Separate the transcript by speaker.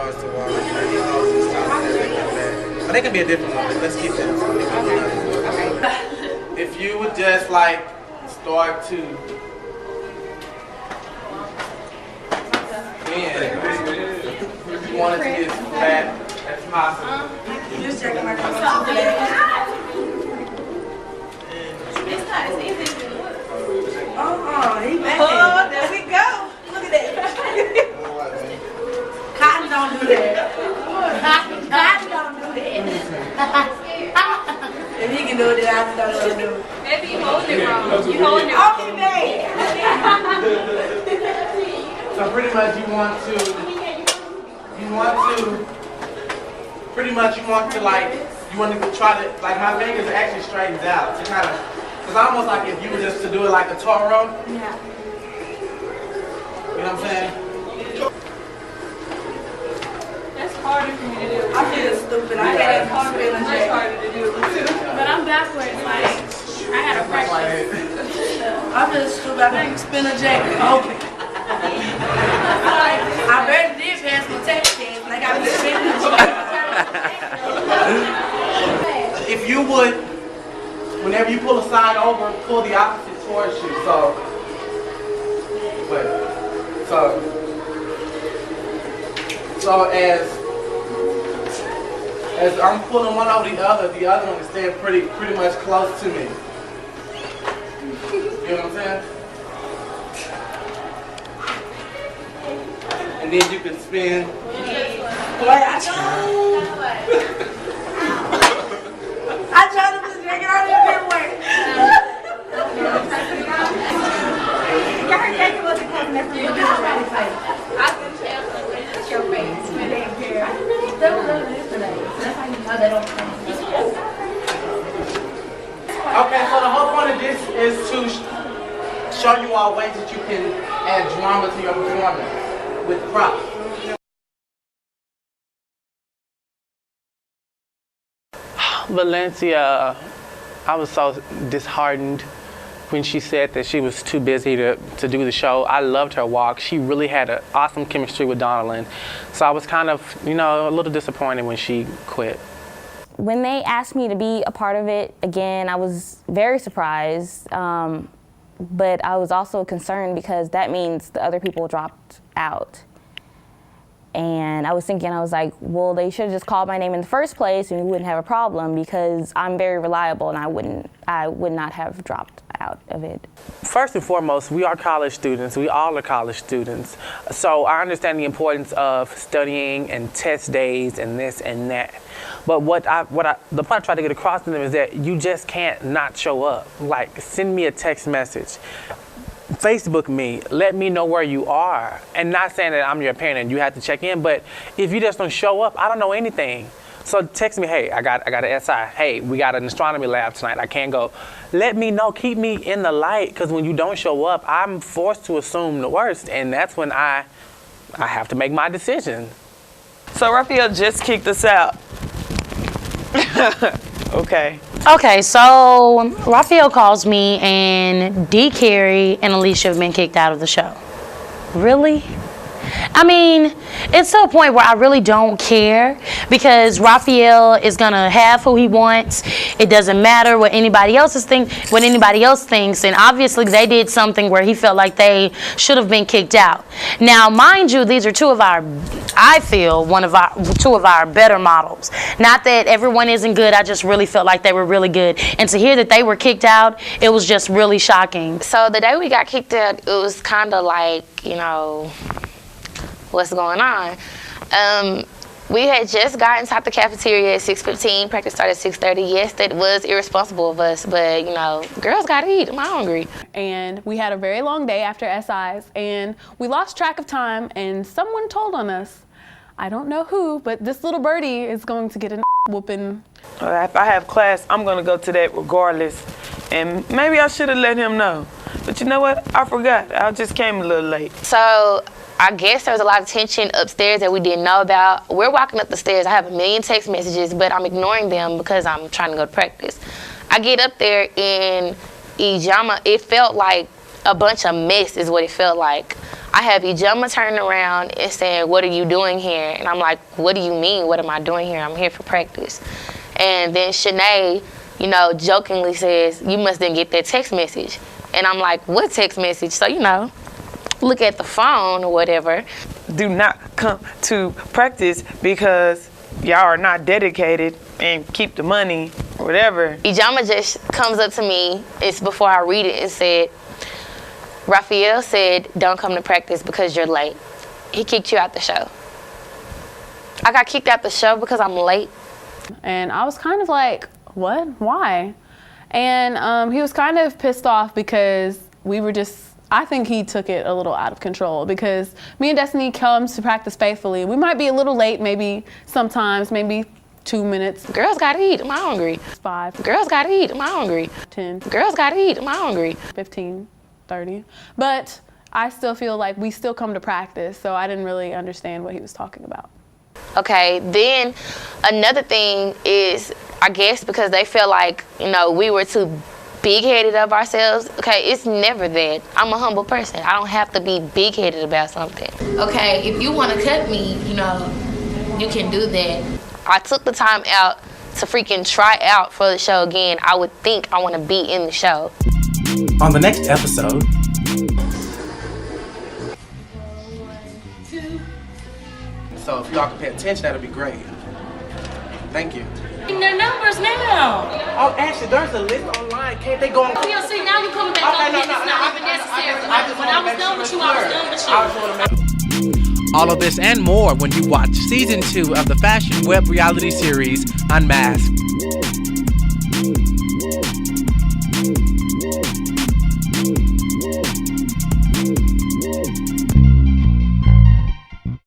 Speaker 1: starts to walk, you know, he always stops and everything like that. But they can be a different one. Let's keep this. If you would just like start to bend, you want it to get as flat as possible.
Speaker 2: Just checking my phone.
Speaker 3: It's not as easy as it looks.
Speaker 2: He back there. Oh, there we go. Look at that. Cotton don't do that. Cotton don't do that. If he can do it, then I just don't know what to do.
Speaker 3: Maybe you hold it wrong. You hold it wrong.
Speaker 2: Okay, babe.
Speaker 1: So pretty much you want to like, you want to try to, like my fingers actually straightens out. To kind of, it's almost like if you were just to do it like a Toro.
Speaker 2: Yeah.
Speaker 1: You know what I'm saying?
Speaker 3: That's harder for me to do.
Speaker 2: I feel stupid. I had a spin a
Speaker 3: Much
Speaker 2: jack.
Speaker 3: harder to do. But I'm backwards, like, I had a practice.
Speaker 2: I feel stupid. I can't spin a jack open. I barely did pass my test test. Like I was spinning a jack.
Speaker 1: If you would, whenever you pull a side over, pull the opposite towards you. So, as I'm pulling one over the other one is staying pretty much close to me. You know what I'm saying? And then you can spin.
Speaker 2: I tried to put the jacket on it, it didn't work. Your jacket wasn't coming there from your face.
Speaker 3: I can tell it's your face.
Speaker 1: Okay, so the whole point of this is to show you all ways that you can add drama to your performance with props. Valencia, I was so disheartened when she said that she was too busy to do the show. I loved her walk. She really had an awesome chemistry with Donalyn. So I was kind of, you know, a little disappointed when she quit.
Speaker 4: When they asked me to be a part of it again, I was very surprised, but I was also concerned because that means the other people dropped out. And I was thinking, I was like, well, they should have just called my name in the first place and we wouldn't have a problem because I'm very reliable and I would not have dropped out of it.
Speaker 1: First and foremost, we are college students. We all are college students. So I understand the importance of studying and test days and this and that. But the point I try to get across to them is that you just can't not show up. Like, send me a text message. Facebook me, let me know where you are. And not saying that I'm your parent and you have to check in, but if you just don't show up, I don't know anything. So text me, hey, I got an SI. Hey, we got an astronomy lab tonight, I can't go. Let me know, keep me in the light, because when you don't show up, I'm forced to assume the worst, and that's when I have to make my decision.
Speaker 5: So Rafael just kicked us out. Okay.
Speaker 6: Okay, so Rafael calls me and D. Carey and Alicia have been kicked out of the show. Really? I mean, it's to a point where I really don't care because Rafael is gonna have who he wants. It doesn't matter what anybody else thinks, and obviously they did something where he felt like they should have been kicked out. Now, mind you, these are two of our better models. Not that everyone isn't good, I just really felt like they were really good. And to hear that they were kicked out, it was just really shocking.
Speaker 4: So the day we got kicked out, it was kind of like, you know, what's going on? We had just gotten inside the cafeteria at 6:15. Practice started at 6:30. Yes, that was irresponsible of us, but you know, girls gotta eat. I'm hungry.
Speaker 7: And we had a very long day after SIs, and we lost track of time. And someone told on us, I don't know who, but this little birdie is going to get a whooping.
Speaker 5: If I have class, I'm gonna go to that regardless. And maybe I should have let him know. But you know what? I forgot. I just came a little late.
Speaker 4: So I guess there was a lot of tension upstairs that we didn't know about. We're walking up the stairs. I have a million text messages, but I'm ignoring them because I'm trying to go to practice. I get up there in Ijama. It felt like
Speaker 6: a bunch of mess is what it felt like. I have Ijama turning around and saying, "What are you doing here?" And I'm like, "What do you mean? What am I doing here? I'm here for practice." And then Shanae, you know, jokingly says, "You must didn't get that text message." And I'm like, "What text message?" So, you know, look at the phone or whatever.
Speaker 5: Do not come to practice because y'all are not dedicated and keep the money or whatever.
Speaker 6: Ijama just comes up to me, it's before I read it, and said, "Rafael said don't come to practice because you're late. He kicked you out the show." I got kicked out the show because I'm late.
Speaker 7: And I was kind of like, what? Why? And he was kind of pissed off because we were just, I think he took it a little out of control because me and Destiny comes to practice faithfully. We might be a little late, maybe sometimes, maybe 2 minutes.
Speaker 6: Girls gotta eat, am I hungry?
Speaker 7: 5.
Speaker 6: Girls gotta eat, am I hungry?
Speaker 7: 10.
Speaker 6: Girls gotta eat, am I hungry?
Speaker 7: 15, 30. But I still feel like we still come to practice, so I didn't really understand what he was talking about.
Speaker 6: Okay, then another thing is, I guess because they feel like, you know, we were too big-headed of ourselves. Okay, it's never that. I'm a humble person. I don't have to be big-headed about something.
Speaker 2: Okay, if you want to cut me, you know, you can do that.
Speaker 6: I took the time out to freaking try out for the show again. I would think I want to be in the show.
Speaker 8: On the next episode, so if y'all can pay attention, that'll be great. Thank you.
Speaker 3: Their numbers now.
Speaker 8: Oh, actually, there's a list online. Can't they go on?
Speaker 3: Yeah, see, now you're coming back on this. It's not even necessary. When I was done with you, I was done with you.
Speaker 9: All of this and more when you watch Season 2 of the fashion web reality series Unmasked.